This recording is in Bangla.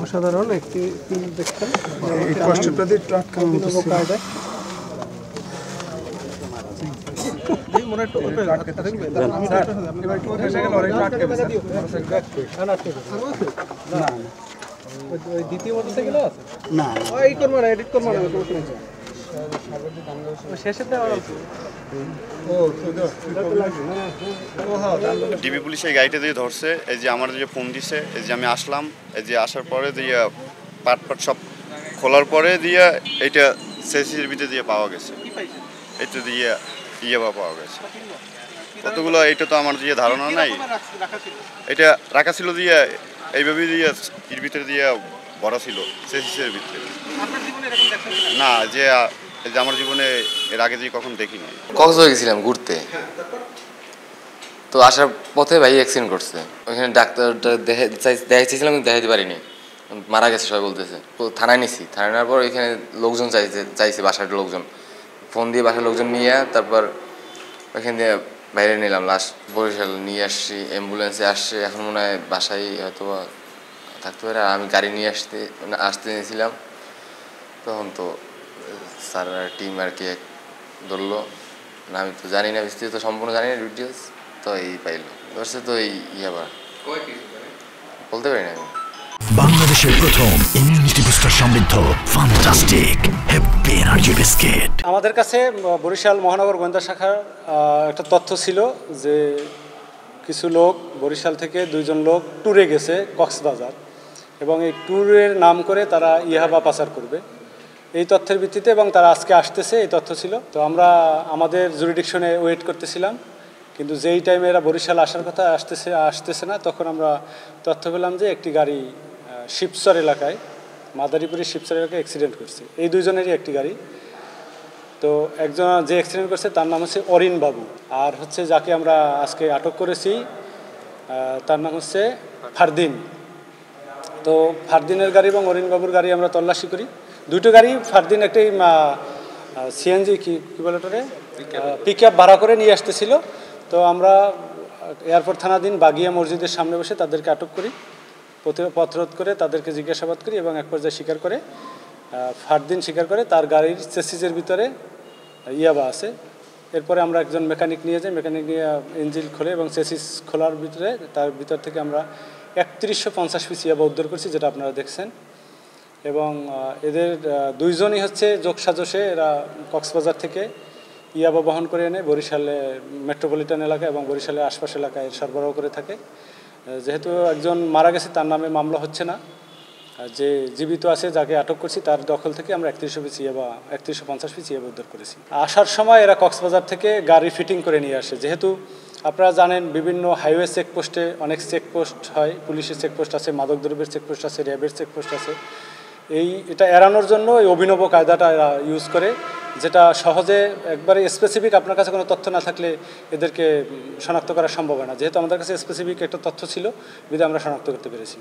অসাধারণ একটি দেখছেন দ্বিতীয় মোটরসাইকেল আছে না এই করবো না এডিট করবো না ডিবি পুলিশ এই গাড়িটা দিয়ে ধরছে, এই যে আমার যে ফোন দিছে, এই যে আমি আসলাম, এই যে আসার পরে দিয়ে পাট সব খোলার পরে দিয়ে এইটা সিসির ভিতরে দিয়ে পাওয়া গেছে, এইটা দিয়ে পাওয়া গেছে কতগুলো, এইটা তো আমার দিয়ে ধারণা নাই, এটা রাখা ছিল দিয়ে এইভাবে দিয়ে এর ভিতরে দিয়ে ভরা ছিল সিসির ভিতরে। না, যে আমার জীবনে এর আগে যে কখন দেখিনি। কক্সবাজার গেছিলাম ঘুরতে, তো আসার পথে ভাই অ্যাক্সিডেন্ট করছে। ওইখানে ডাক্তারটা দেখাইছিলাম কিন্তু দেখাইতে পারিনি, মারা গেছে সবাই বলতেছে। তো থানায় নিছি, থানায় নেওয়ার পর ওইখানে লোকজন চাইছে বাসার লোকজন, ফোন দিয়ে বাসার লোকজন নিয়ে তারপর ওইখান দিয়ে বাইরে নিলাম লাশ, বরিশাল নিয়ে আসছি, অ্যাম্বুলেন্সে আসছে, এখন মনে হয় বাসায় হয়তো থাকতে পারে। আর আমি গাড়ি নিয়ে আসতে নিয়েছিলাম, তখন তো স্যার টিম আর কি ধরলো না, আমি তো জানি না বিস্তারিত, সম্পূর্ণ জানি না ডিটেলস, তো এই পাইলো ধরছে। তো এই আবার বলতে পারি না আমি। বাংলাদেশের প্রথম ইমিউনিটি বুস্টার সমৃদ্ধ ফ্যান্টাস্টিক হ্যাপি এনার্জি বিস্কিট। আমাদের কাছে বরিশাল মহানগর গোয়েন্দা শাখার একটা তথ্য ছিল যে কিছু লোক বরিশাল থেকে 2 জন লোক ট্যুরে গেছে কক্সবাজার, এবং এই ট্যুরের নাম করে তারা ইয়াবা পাচার করবে, এই তথ্যের ভিত্তিতে, এবং তারা আজকে আসতেছে, এই তথ্য ছিল। তো আমরা আমাদের জুরিডিকশনে ওয়েট করতেছিলাম, কিন্তু যেই টাইমে এরা বরিশাল আসার কথা আসতেছে না, তখন আমরা তথ্য পেলাম যে একটি গাড়ি শিবচর এলাকায়, মাদারীপুরের শিবচর এলাকায় অ্যাক্সিডেন্ট করছে। এই 2 জনেরই একটি গাড়ি। তো একজন যে অ্যাক্সিডেন্ট করছে তার নাম হচ্ছে অরিন বাবু, আর হচ্ছে যাকে আমরা আজকে আটক করেছি তার নাম হচ্ছে ফারদিন। তো ফারদিনের গাড়ি এবং অরিন বাবুর গাড়ি আমরা তল্লাশি করি, দুটো গাড়ি। ফারদিন একটি সিএনজি কি বলে ওটারে পিক আপ ভাড়া করে নিয়ে আসতেছিল। তো আমরা এয়ারপোর্ট থানাধীন বাগিয়া মসজিদের সামনে বসে তাদেরকে আটক করি, পথরোধ করে তাদেরকে জিজ্ঞাসাবাদ করি, এবং এক পর্যায়ে স্বীকার করে, ফারদিন স্বীকার করে তার গাড়ির চেসিসের ভিতরে ইয়াবা আছে। এরপরে আমরা একজন মেকানিক নিয়ে যাই, মেকানিক নিয়ে ইঞ্জিন খোলে এবং চেসিস খোলার ভিতরে তার ভিতর থেকে আমরা 3150 পিস ইয়াবা উদ্ধার করছি, যেটা আপনারা দেখছেন। এবং এদের 2 জনই হচ্ছে যোগসাজশে এরা কক্সবাজার থেকে ইয়াবা বহন করে এনে বরিশালে মেট্রোপলিটন এলাকা এবং বরিশালের আশপাশ এলাকায় সরবরাহ করে থাকে। যেহেতু একজন মারা গেছে, তার নামে মামলা হচ্ছে না, যে জীবিত আছে যাকে আটক করছি তার দখল থেকে আমরা 3150 পিস ইয়াবা উদ্ধার করেছি। আসার সময় এরা কক্সবাজার থেকে গাড়ি ফিটিং করে নিয়ে আসে। যেহেতু আপনারা জানেন বিভিন্ন হাইওয়ে চেকপোস্টে অনেক চেকপোস্ট হয়, পুলিশের চেকপোস্ট আছে, মাদকদ্রব্যের চেকপোস্ট আছে, র্যাবের চেকপোস্ট আছে। এটা এড়ানোর জন্য এই অভিনব কায়দাটা এরা ইউজ করে, যেটা সহজে একবারে স্পেসিফিক আপনার কাছে কোনো তথ্য না থাকলে এদেরকে শনাক্ত করা সম্ভব হয় না। যেহেতু আমাদের কাছে স্পেসিফিক একটা তথ্য ছিল, বিধায় আমরা শনাক্ত করতে পেরেছি।